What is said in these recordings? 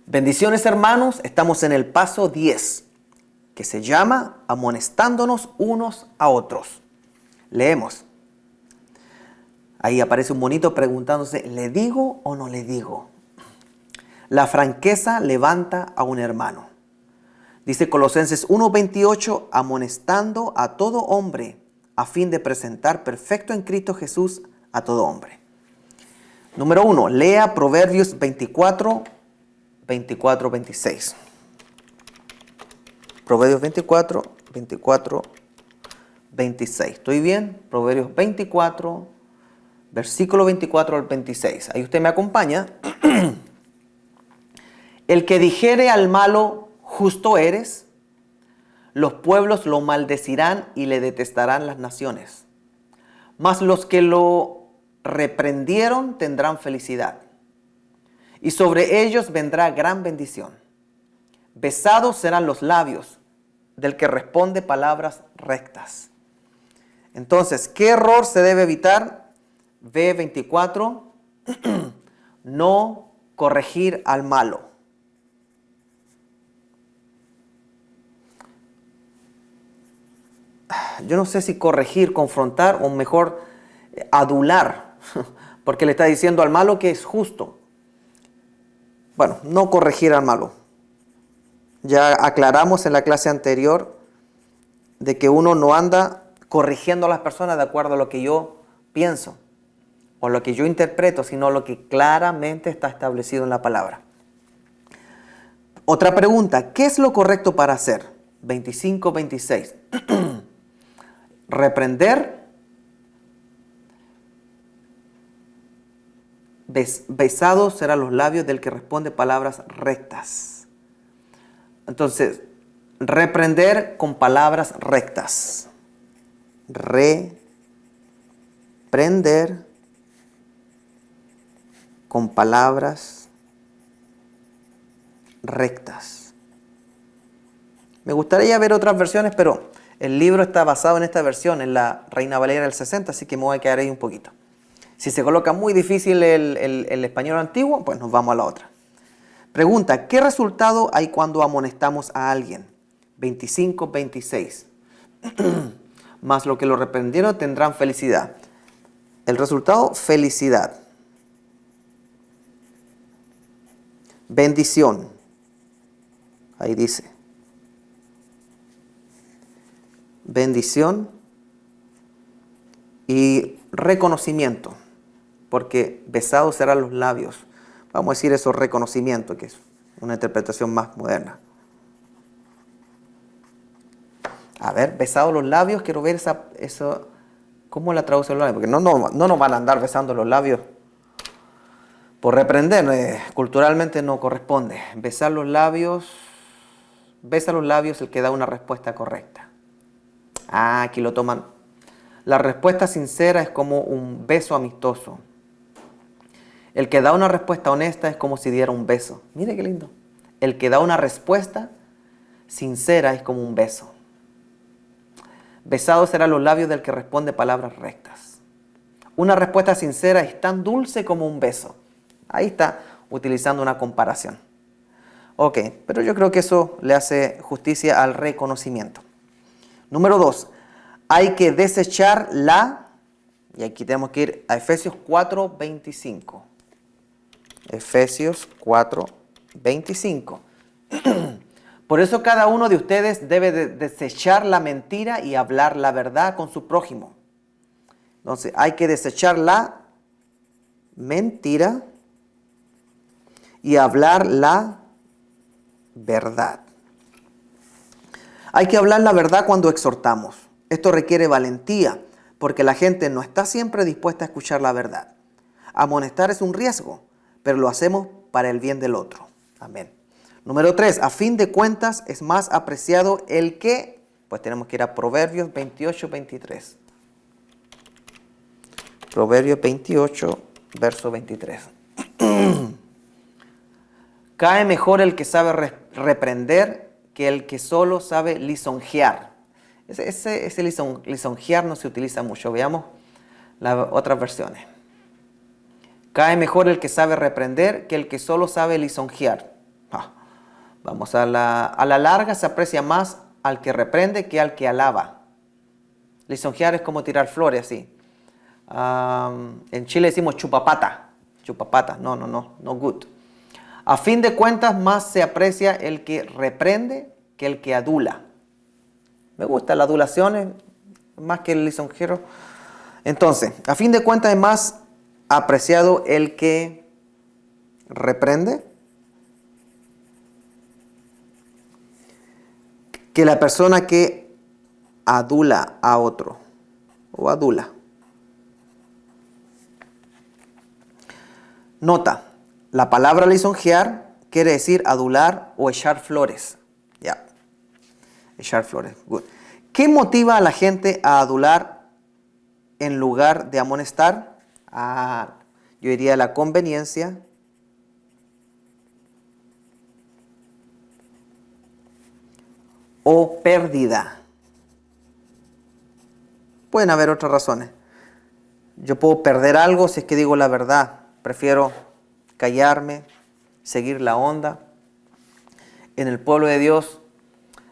Bendiciones, hermanos, estamos en el paso 10, que se llama amonestándonos unos a otros. Leemos. Ahí aparece un monito preguntándose, ¿le digo o no le digo? La franqueza levanta a un hermano. Dice Colosenses 1:28, amonestando a todo hombre, a fin de presentar perfecto en Cristo Jesús a todo hombre. Número 1, lea Proverbios 24:26. Proverbios 24:26. ¿Estoy bien? Proverbios 24, versículo 24 al 26. Ahí usted me acompaña. El que dijere al malo, justo eres, los pueblos lo maldecirán y le detestarán las naciones. Mas los que lo reprendieron tendrán felicidad, y sobre ellos vendrá gran bendición. Besados serán los labios del que responde palabras rectas. Entonces, ¿qué error se debe evitar? B24, no corregir al malo. Yo no sé si corregir, confrontar o mejor adular, porque le está diciendo al malo que es justo. Bueno, no corregir al malo. Ya aclaramos en la clase anterior de que uno no anda corrigiendo a las personas de acuerdo a lo que yo pienso o lo que yo interpreto, sino lo que claramente está establecido en la palabra. Otra pregunta, ¿qué es lo correcto para hacer? 25-26. Reprender, besados serán los labios del que responde palabras rectas. Entonces, reprender con palabras rectas. Reprender con palabras rectas. Me gustaría ver otras versiones, pero el libro está basado en esta versión, en la Reina Valera del 60, así que me voy a quedar ahí un poquito. Si se coloca muy difícil el español antiguo, pues nos vamos a la otra. Pregunta, ¿qué resultado hay cuando amonestamos a alguien? 25-26. Más lo que lo reprendieron tendrán felicidad. El resultado, felicidad. Bendición. Ahí dice. Bendición y reconocimiento, porque besados serán los labios. Vamos a decir eso, reconocimiento, que es una interpretación más moderna. A ver, besados los labios, quiero ver eso, ¿cómo la traduce los labios? Porque no nos van a andar besando los labios por reprender, culturalmente no corresponde. Besa los labios el que da una respuesta correcta. Aquí lo toman. La respuesta sincera es como un beso amistoso. El que da una respuesta honesta es como si diera un beso. Mire qué lindo. El que da una respuesta sincera es como un beso. Besados serán los labios del que responde palabras rectas. Una respuesta sincera es tan dulce como un beso. Ahí está utilizando una comparación. Ok, pero yo creo que eso le hace justicia al reconocimiento. Número 2, hay que desechar y aquí tenemos que ir a Efesios 4:25. Efesios 4:25. Por eso cada uno de ustedes debe desechar la mentira y hablar la verdad con su prójimo. Entonces, hay que desechar la mentira y hablar la verdad. Hay que hablar la verdad cuando exhortamos. Esto requiere valentía, porque la gente no está siempre dispuesta a escuchar la verdad. Amonestar es un riesgo, pero lo hacemos para el bien del otro. Amén. Número 3, a fin de cuentas es más apreciado el que, pues tenemos que ir a Proverbios 28:23. Proverbios 28, verso 23. Cae mejor el que sabe reprender que el que solo sabe lisonjear. Ese lisonjear no se utiliza mucho. Veamos las otras versiones. Cae mejor el que sabe reprender que el que solo sabe lisonjear. Ah, vamos a la larga se aprecia más al que reprende que al que alaba. Lisonjear es como tirar flores, así. En Chile decimos chupapata. Chupapata, no good. A fin de cuentas, más se aprecia el que reprende que el que adula. Me gusta la adulación más que el lisonjero. Entonces, a fin de cuentas es más apreciado el que reprende que la persona que adula a otro o adula. Nota, la palabra lisonjear quiere decir adular o echar flores. Ya, echar flores. Good. ¿Qué motiva a la gente a adular en lugar de amonestar? Yo diría la conveniencia, o pérdida. Pueden haber otras razones. Yo puedo perder algo si es que digo la verdad. Prefiero callarme, seguir la onda. En el pueblo de Dios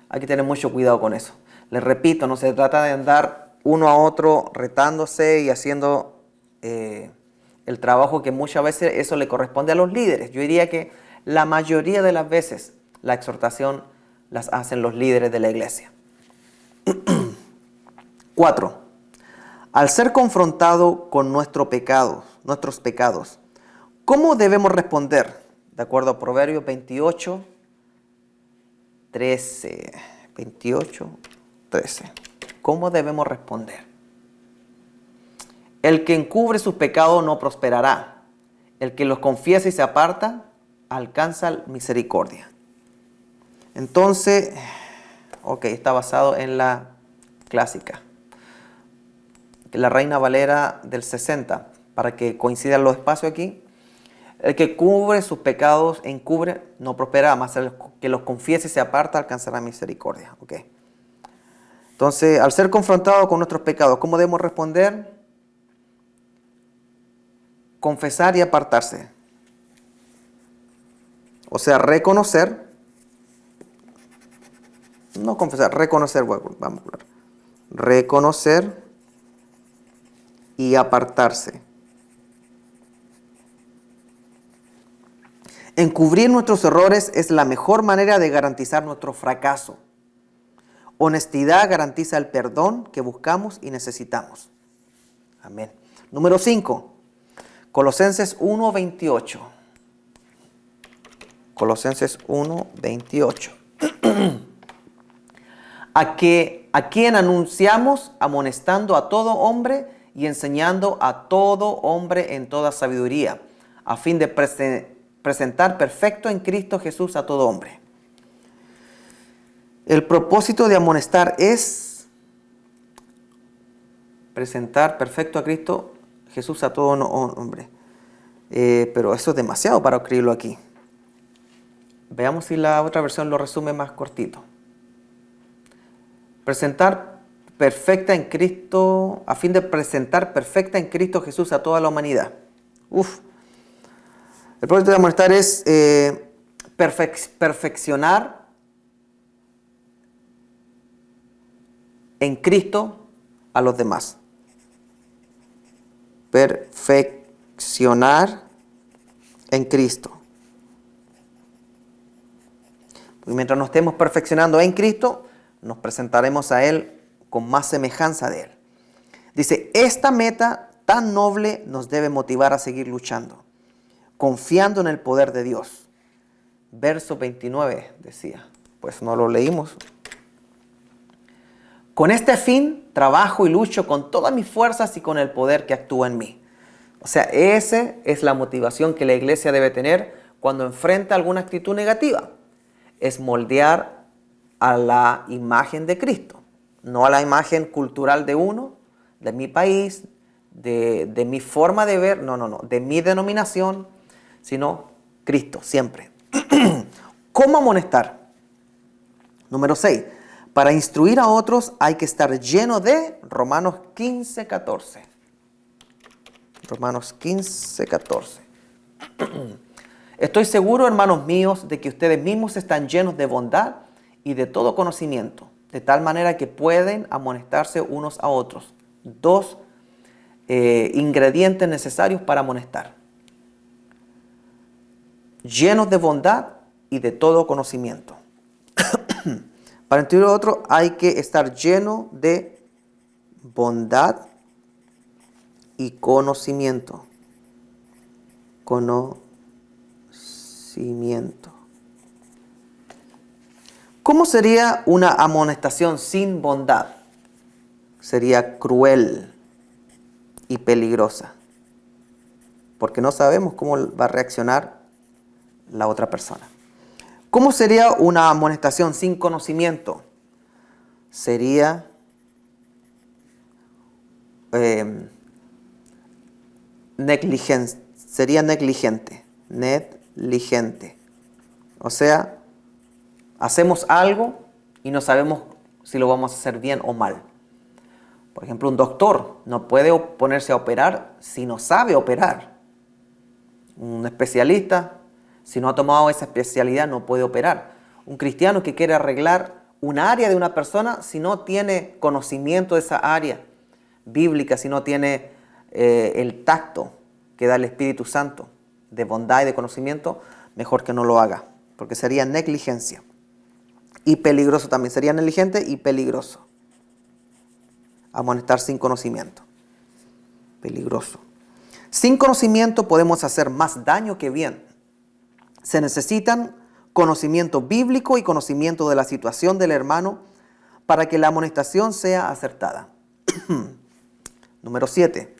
hay que tener mucho cuidado con eso. Les repito, no se trata de andar uno a otro retándose y haciendo el trabajo que muchas veces eso le corresponde a los líderes. Yo diría que la mayoría de las veces la exhortación las hacen los líderes de la iglesia. 4. Al ser confrontado con nuestros pecados, ¿cómo debemos responder? De acuerdo a Proverbios 28, 13. 28, 13. ¿Cómo debemos responder? El que encubre sus pecados no prosperará. El que los confiesa y se aparta, alcanza misericordia. Entonces, está basado en la clásica. La Reina Valera del 60, para que coincidan los espacios aquí. El que cubre sus pecados, encubre, no prosperará, más el que los confiese y se aparta, alcanzará misericordia. Entonces, al ser confrontado con nuestros pecados, ¿cómo debemos responder? Confesar y apartarse. O sea, reconocer. No confesar, reconocer. Vamos a hablar. Reconocer y apartarse. Encubrir nuestros errores es la mejor manera de garantizar nuestro fracaso. Honestidad garantiza el perdón que buscamos y necesitamos. Amén. Número 5. Colosenses 1:28. Colosenses 1:28. a quien anunciamos amonestando a todo hombre y enseñando a todo hombre en toda sabiduría, a fin de presentar perfecto en Cristo Jesús a todo hombre. El propósito de amonestar es presentar perfecto a Cristo Jesús a todo hombre. Pero eso es demasiado para escribirlo aquí. Veamos si la otra versión lo resume más cortito. Presentar perfecta en Cristo, a fin de presentar perfecta en Cristo Jesús a toda la humanidad. El propósito de amonestar es perfeccionar en Cristo a los demás. Perfeccionar en Cristo. Porque mientras nos estemos perfeccionando en Cristo, nos presentaremos a Él con más semejanza de Él. Dice, esta meta tan noble nos debe motivar a seguir luchando, confiando en el poder de Dios. Verso 29 decía, pues no lo leímos. Con este fin, trabajo y lucho con todas mis fuerzas y con el poder que actúa en mí. O sea, esa es la motivación que la iglesia debe tener cuando enfrenta alguna actitud negativa. Es moldear a la imagen de Cristo, no a la imagen cultural de uno, de mi país, de mi forma de ver, no, de mi denominación, sino Cristo, siempre. ¿Cómo amonestar? Número 6. Para instruir a otros hay que estar lleno de Romanos 15:14. Romanos 15:14. Estoy seguro, hermanos míos, de que ustedes mismos están llenos de bondad y de todo conocimiento, de tal manera que pueden amonestarse unos a otros. Dos ingredientes necesarios para amonestar: llenos de bondad y de todo conocimiento. Para entender otro, hay que estar lleno de bondad y conocimiento. ¿Cómo sería una amonestación sin bondad? Sería cruel y peligrosa, porque no sabemos cómo va a reaccionar la otra persona. ¿Cómo sería una amonestación sin conocimiento? Sería negligente. O sea, hacemos algo y no sabemos si lo vamos a hacer bien o mal. Por ejemplo, un doctor no puede ponerse a operar si no sabe operar. Un especialista, si no ha tomado esa especialidad, no puede operar. Un cristiano que quiere arreglar un área de una persona, si no tiene conocimiento de esa área bíblica, si no tiene el tacto que da el Espíritu Santo de bondad y de conocimiento, mejor que no lo haga, porque sería negligencia. Y peligroso también, sería negligente y peligroso. Amonestar sin conocimiento. Peligroso. Sin conocimiento podemos hacer más daño que bien. Se necesitan conocimiento bíblico y conocimiento de la situación del hermano para que la amonestación sea acertada. Número 7.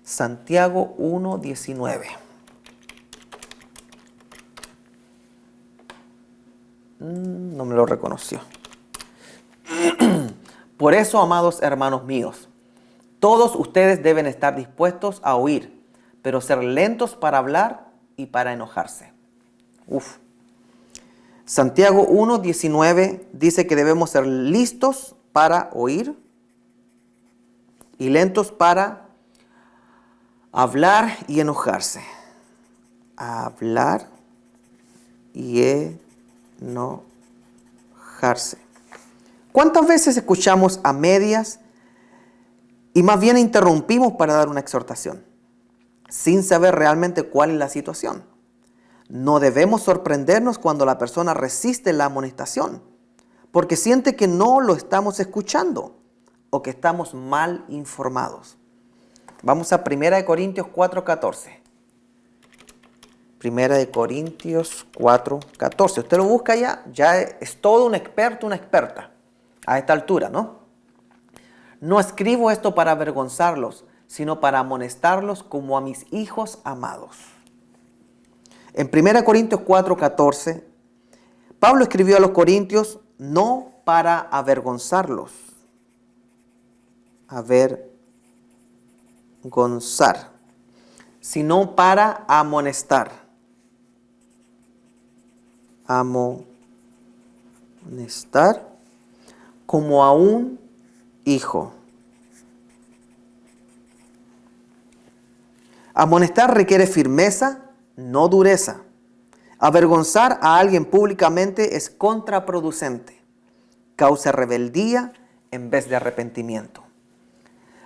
Santiago 1:19. No me lo reconoció. Por eso, amados hermanos míos, todos ustedes deben estar dispuestos a oír, pero ser lentos para hablar y para enojarse. Santiago 1:19 dice que debemos ser listos para oír y lentos para hablar y enojarse. Hablar y enojarse. ¿Cuántas veces escuchamos a medias y más bien interrumpimos para dar una exhortación, sin saber realmente cuál es la situación? No debemos sorprendernos cuando la persona resiste la amonestación, porque siente que no lo estamos escuchando o que estamos mal informados. Vamos a 1 Corintios 4:14. 1 Corintios 4:14. Usted lo busca ya es todo un experto, una experta a esta altura, ¿no? No escribo esto para avergonzarlos, sino para amonestarlos como a mis hijos amados. En 1 Corintios 4:14, Pablo escribió a los corintios no para avergonzarlos, sino para amonestar. Amonestar como a un hijo. Amonestar requiere firmeza, no dureza. Avergonzar a alguien públicamente es contraproducente. Causa rebeldía en vez de arrepentimiento.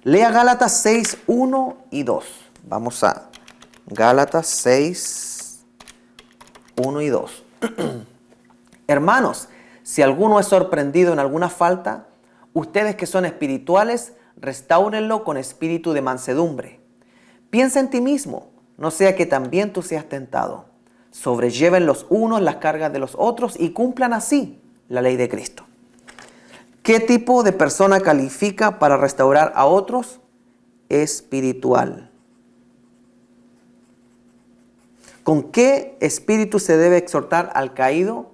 Lea Gálatas 6:1 y 2. Vamos a Gálatas 6:1 y 2. Hermanos, si alguno es sorprendido en alguna falta, ustedes que son espirituales, restáurenlo con espíritu de mansedumbre. Piensa en ti mismo, no sea que también tú seas tentado. Sobrelleven los unos las cargas de los otros y cumplan así la ley de Cristo. ¿Qué tipo de persona califica para restaurar a otros? Espiritual. ¿Con qué espíritu se debe exhortar al caído?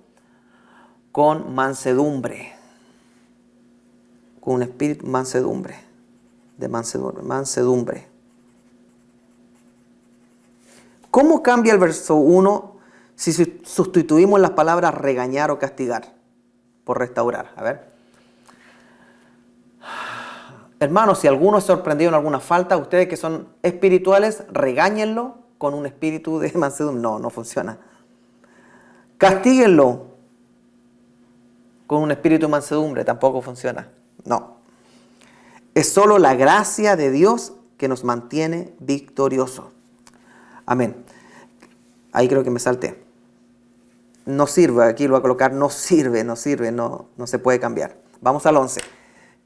Con mansedumbre. Con un espíritu mansedumbre. Mansedumbre. ¿Cómo cambia el verso 1 si sustituimos las palabras regañar o castigar por restaurar? A ver. Hermanos, si alguno es sorprendido en alguna falta, ustedes que son espirituales, regáñenlo con un espíritu de mansedumbre. No, no funciona. Castíguenlo con un espíritu de mansedumbre. Tampoco funciona. No. Es solo la gracia de Dios que nos mantiene victoriosos. Amén. Ahí creo que me salté. No sirve, aquí lo voy a colocar, no sirve, no se puede cambiar. Vamos al 11.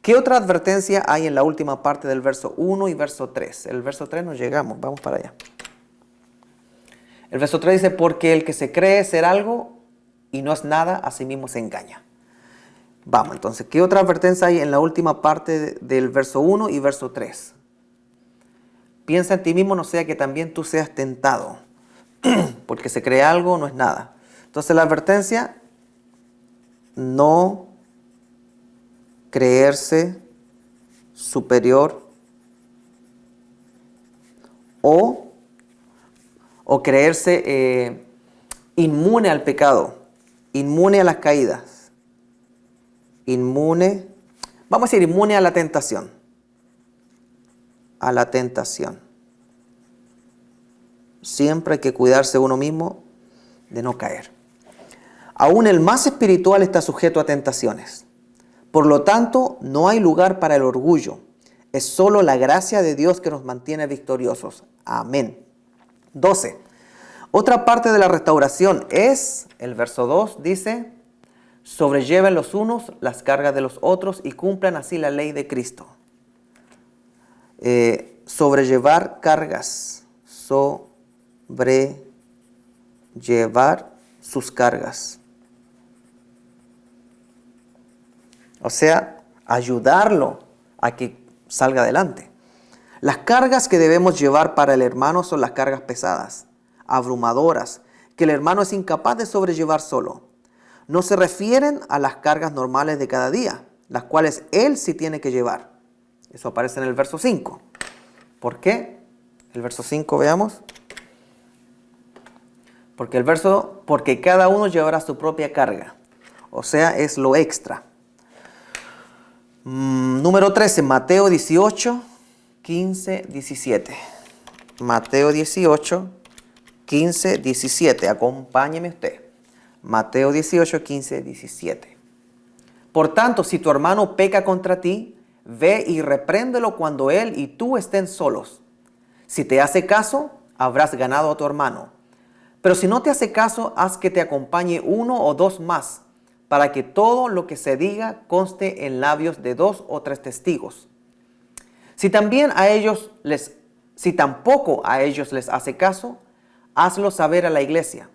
¿Qué otra advertencia hay en la última parte del verso 1 y verso 3? El verso 3 nos llegamos, vamos para allá. El verso 3 dice, porque el que se cree ser algo y no es nada, a sí mismo se engaña. Vamos, entonces, ¿qué otra advertencia hay en la última parte del verso 1 y verso 3? Piensa en ti mismo, no sea que también tú seas tentado, porque se cree algo, no es nada. Entonces la advertencia, no creerse superior o creerse inmune al pecado, inmune a las caídas, inmune, vamos a decir inmune a la tentación. A la tentación. Siempre hay que cuidarse uno mismo de no caer. Aún el más espiritual está sujeto a tentaciones. Por lo tanto, no hay lugar para el orgullo. Es solo la gracia de Dios que nos mantiene victoriosos. Amén. 12. Otra parte de la restauración es, el verso 2 dice, sobrelleven los unos las cargas de los otros y cumplan así la ley de Cristo. Sobrellevar cargas, sobrellevar sus cargas. O sea, ayudarlo a que salga adelante. Las cargas que debemos llevar para el hermano son las cargas pesadas, abrumadoras, que el hermano es incapaz de sobrellevar solo. No se refieren a las cargas normales de cada día, las cuales él sí tiene que llevar. Eso aparece en el verso 5. ¿Por qué? El verso 5, veamos. Porque cada uno llevará su propia carga. O sea, es lo extra. Número 13, Mateo 18, 15, 17. Mateo 18, 15, 17. Acompáñeme usted. Mateo 18, 15, 17. Por tanto, si tu hermano peca contra ti, ve y repréndelo cuando él y tú estén solos. Si te hace caso, habrás ganado a tu hermano. Pero si no te hace caso, haz que te acompañe uno o dos más, para que todo lo que se diga conste en labios de 2 o 3 testigos. Si tampoco a ellos les hace caso, hazlo saber a la iglesia.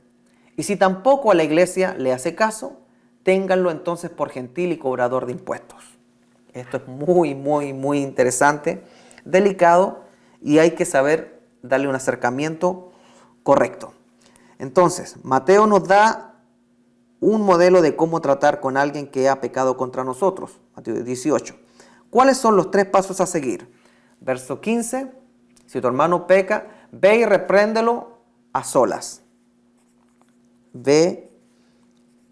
Y si tampoco a la iglesia le hace caso, ténganlo entonces por gentil y cobrador de impuestos. Esto es muy, muy, muy interesante, delicado, y hay que saber darle un acercamiento correcto. Entonces, Mateo nos da un modelo de cómo tratar con alguien que ha pecado contra nosotros. Mateo 18. ¿Cuáles son los 3 pasos a seguir? Verso 15. Si tu hermano peca, ve y repréndelo a solas. Ve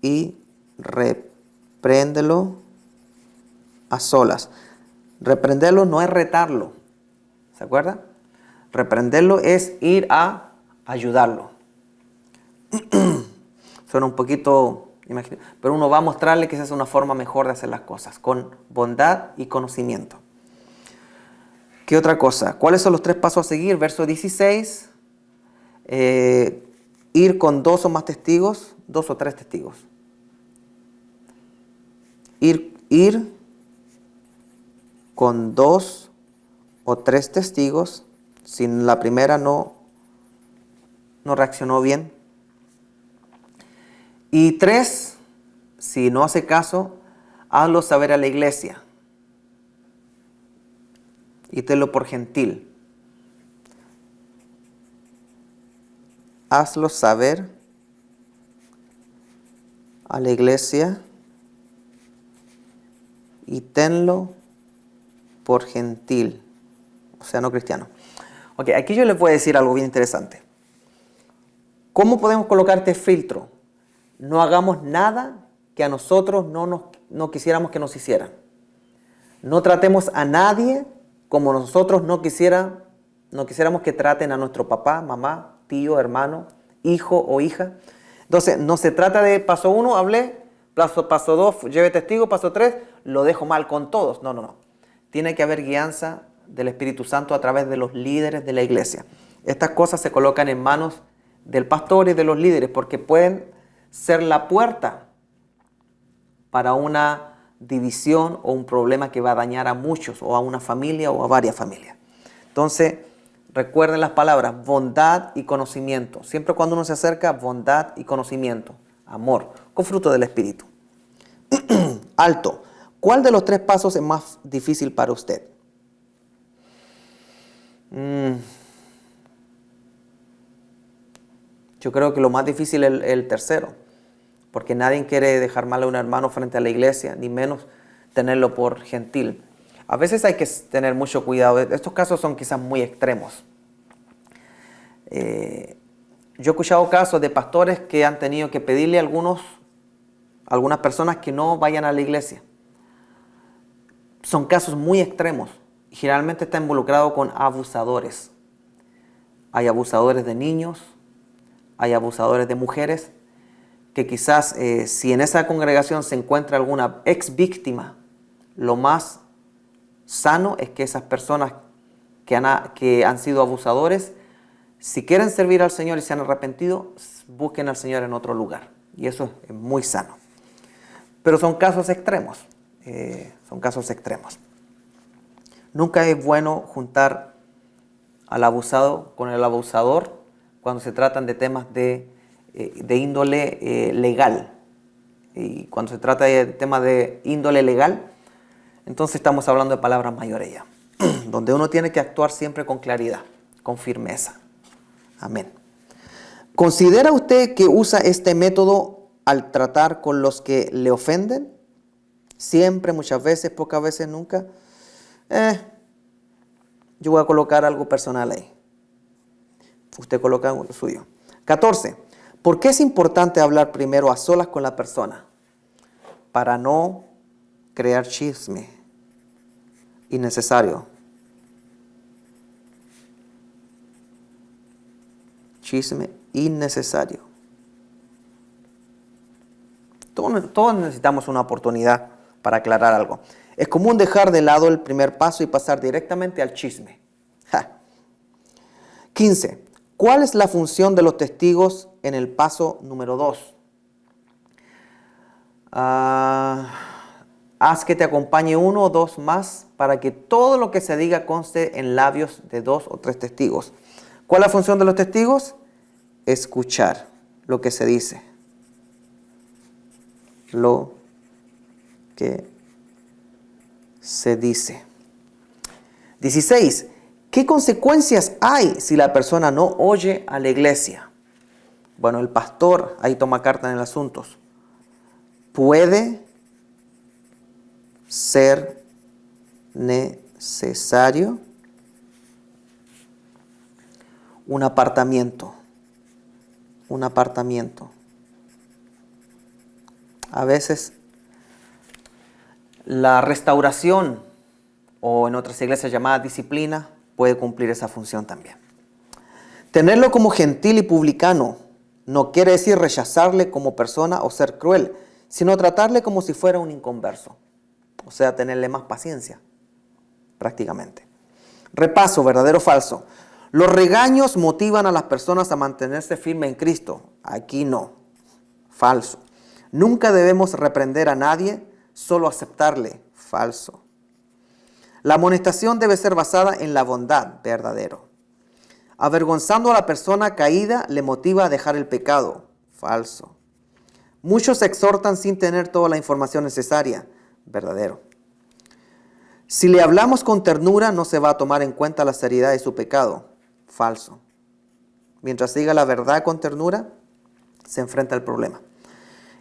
y repréndelo a solas. Reprenderlo no es retarlo. ¿Se acuerda? Reprenderlo es ir a ayudarlo. Suena un poquito, pero uno va a mostrarle que esa es una forma mejor de hacer las cosas, con bondad y conocimiento. ¿Qué otra cosa? ¿Cuáles son los 3 pasos a seguir? Verso 16, ir con 2 o más testigos, 2 o 3 testigos. Ir con 2 o 3 testigos, si la primera no reaccionó bien. Y 3, si no hace caso, hazlo saber a la iglesia. Y tenlo por gentil. Hazlo saber a la iglesia y tenlo por gentil. O sea, no cristiano. Ok, aquí yo les voy a decir algo bien interesante. ¿Cómo podemos colocar este filtro? No hagamos nada que a nosotros no quisiéramos que nos hicieran. No tratemos a nadie como nosotros no quisiéramos que traten a nuestro papá, mamá, tío, hermano, hijo o hija. Entonces, no se trata de paso 1, hablé, paso 2, lleve testigo, paso 3, lo dejo mal con todos. No, no, no. Tiene que haber guianza del Espíritu Santo a través de los líderes de la iglesia. Estas cosas se colocan en manos del pastor y de los líderes porque pueden ser la puerta para una división o un problema que va a dañar a muchos o a una familia o a varias familias. Entonces, recuerden las palabras bondad y conocimiento. Siempre cuando uno se acerca, bondad y conocimiento, amor, con fruto del Espíritu. Alto. ¿Cuál de los 3 pasos es más difícil para usted? Yo creo que lo más difícil es el tercero, porque nadie quiere dejar mal a un hermano frente a la iglesia, ni menos tenerlo por gentil. A veces hay que tener mucho cuidado. Estos casos son quizás muy extremos. Yo he escuchado casos de pastores que han tenido que pedirle a algunas personas que no vayan a la iglesia. Son casos muy extremos. Generalmente está involucrado con abusadores. Hay abusadores de niños, hay abusadores de mujeres, que quizás si en esa congregación se encuentra alguna ex víctima, lo más sano es que esas personas que han sido abusadores, si quieren servir al Señor y se han arrepentido, busquen al Señor en otro lugar. Y eso es muy sano. Pero son casos extremos. Nunca es bueno juntar al abusado con el abusador cuando se tratan de temas de índole legal. Y cuando se trata de temas de índole legal, entonces estamos hablando de palabras mayores ya, donde uno tiene que actuar siempre con claridad, con firmeza. Amén. ¿Considera usted que usa este método al tratar con los que le ofenden? Siempre, muchas veces, pocas veces, nunca. Yo voy a colocar algo personal ahí. Usted coloca lo suyo. 14. ¿Por qué es importante hablar primero a solas con la persona? Para no crear chisme innecesario. Chisme innecesario. Todos necesitamos una oportunidad para aclarar algo. Es común dejar de lado el primer paso y pasar directamente al chisme. 15. ¿Cuál es la función de los testigos en el paso número 2? Haz que te acompañe 1 o 2 más para que todo lo que se diga conste en labios de 2 o 3 testigos. ¿Cuál es la función de los testigos? Escuchar lo que se dice. Lo que se dice. 16. ¿Qué consecuencias hay si la persona no oye a la iglesia? Bueno, el pastor ahí toma carta en el asunto. Puede ser necesario un apartamiento. A veces la restauración, o en otras iglesias llamada disciplina, puede cumplir esa función también. Tenerlo como gentil y publicano no quiere decir rechazarle como persona o ser cruel, sino tratarle como si fuera un inconverso. O sea, tenerle más paciencia, prácticamente. Repaso, verdadero o falso. Los regaños motivan a las personas a mantenerse firmes en Cristo. Aquí no. Falso. Nunca debemos reprender a nadie, solo aceptarle. Falso. La amonestación debe ser basada en la bondad. Verdadero. Avergonzando a la persona caída le motiva a dejar el pecado. Falso. Muchos exhortan sin tener toda la información necesaria. Verdadero. Si le hablamos con ternura, no se va a tomar en cuenta la seriedad de su pecado. Falso. Mientras diga la verdad con ternura, se enfrenta al problema.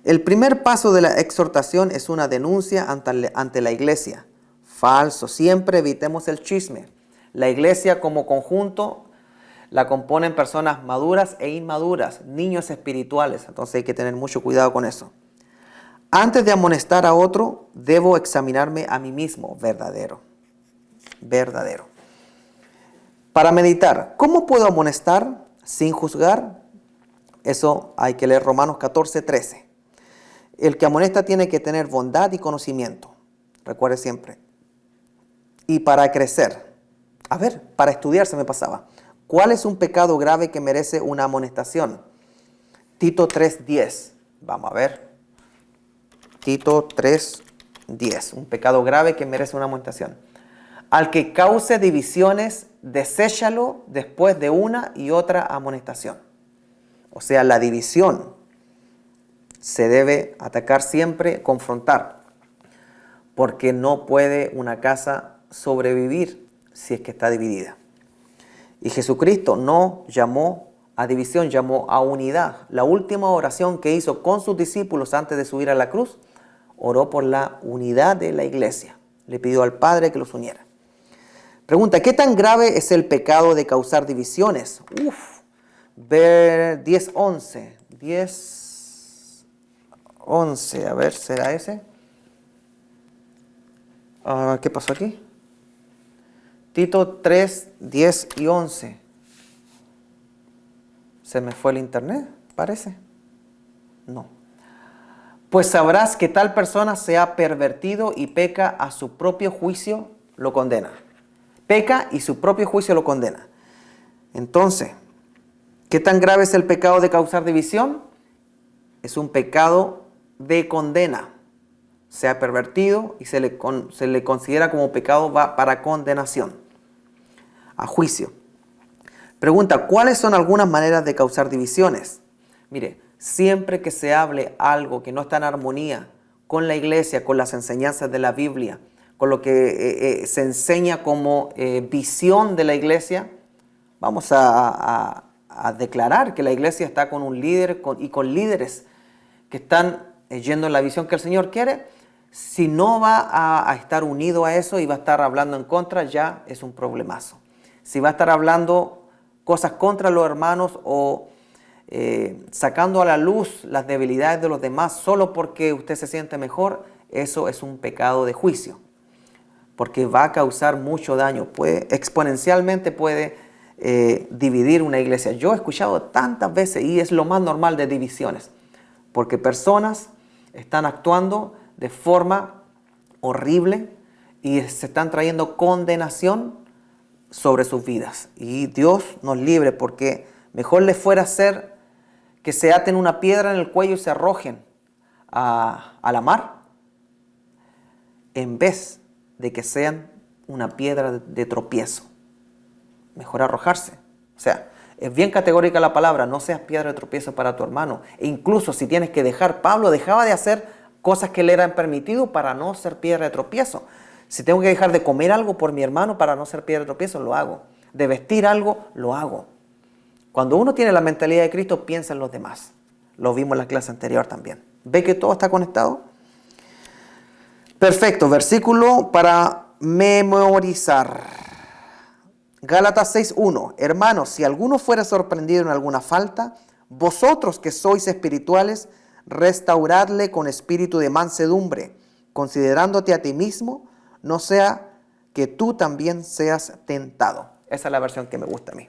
El primer paso de la exhortación es una denuncia ante la iglesia. Falso. Siempre evitemos el chisme. La iglesia como conjunto la componen personas maduras e inmaduras, niños espirituales. Entonces hay que tener mucho cuidado con eso. Antes de amonestar a otro, debo examinarme a mí mismo. Verdadero. Verdadero. Para meditar, ¿cómo puedo amonestar sin juzgar. Eso hay que leer Romanos 14:13. El que amonesta tiene que tener bondad y conocimiento. Recuerde siempre. Y para crecer. A ver, para estudiar se me pasaba. ¿Cuál es un pecado grave que merece una amonestación? Tito 3:10. Vamos a ver. Tito 3:10. Un pecado grave que merece una amonestación. Al que cause divisiones, deséchalo después de una y otra amonestación. O sea, la división se debe atacar siempre, confrontar. Porque no puede una casa sobrevivir si es que está dividida. Y Jesucristo no llamó a división, llamó a unidad. La última oración que hizo con sus discípulos antes de subir a la cruz, oró por la unidad de la iglesia. Le pidió al Padre que los uniera. Pregunta, ¿qué tan grave es el pecado de causar divisiones? Ver 10:11. 10:11, a ver, ¿será ese? ¿Qué pasó aquí? Tito 3, 10 y 11. ¿Se me fue el internet? Parece. No. Pues sabrás que tal persona se ha pervertido y peca a su propio juicio, lo condena. Peca y su propio juicio lo condena. Entonces, ¿qué tan grave es el pecado de causar división? Es un pecado de condena. Se ha pervertido y se le considera como pecado para condenación, a juicio. Pregunta, ¿cuáles son algunas maneras de causar divisiones? Mire, siempre que se hable algo que no está en armonía con la iglesia, con las enseñanzas de la Biblia, con lo que se enseña como visión de la iglesia, vamos a declarar que la iglesia está con un líder y con líderes que están yendo en la visión que el Señor quiere. Si no va a estar unido a eso y va a estar hablando en contra, ya es un problemazo. Si va a estar hablando cosas contra los hermanos o sacando a la luz las debilidades de los demás solo porque usted se siente mejor, eso es un pecado de juicio. Porque va a causar mucho daño. Exponencialmente puede dividir una iglesia. Yo he escuchado tantas veces y es lo más normal de divisiones. Porque personas están actuando de forma horrible y se están trayendo condenación sobre sus vidas. Y Dios nos libre, porque mejor les fuera ser que se aten una piedra en el cuello y se arrojen a la mar, en vez de que sean una piedra de tropiezo. Mejor arrojarse. O sea, es bien categórica la palabra, no seas piedra de tropiezo para tu hermano. E incluso si tienes que dejar, Pablo dejaba de hacer cosas que le eran permitidas para no ser piedra de tropiezo. Si tengo que dejar de comer algo por mi hermano para no ser piedra de tropiezo, lo hago. De vestir algo, lo hago. Cuando uno tiene la mentalidad de Cristo, piensa en los demás. Lo vimos en la clase anterior también. ¿Ve que todo está conectado? Perfecto, versículo para memorizar. Gálatas 6:1. Hermanos, si alguno fuera sorprendido en alguna falta, vosotros que sois espirituales, restauradle con espíritu de mansedumbre, considerándote a ti mismo, no sea que tú también seas tentado. Esa es la versión que me gusta a mí.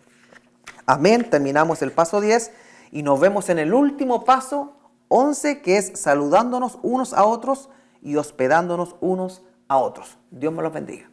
Amén. Terminamos el paso 10 y nos vemos en el último paso 11, que es saludándonos unos a otros y hospedándonos unos a otros. Dios me los bendiga.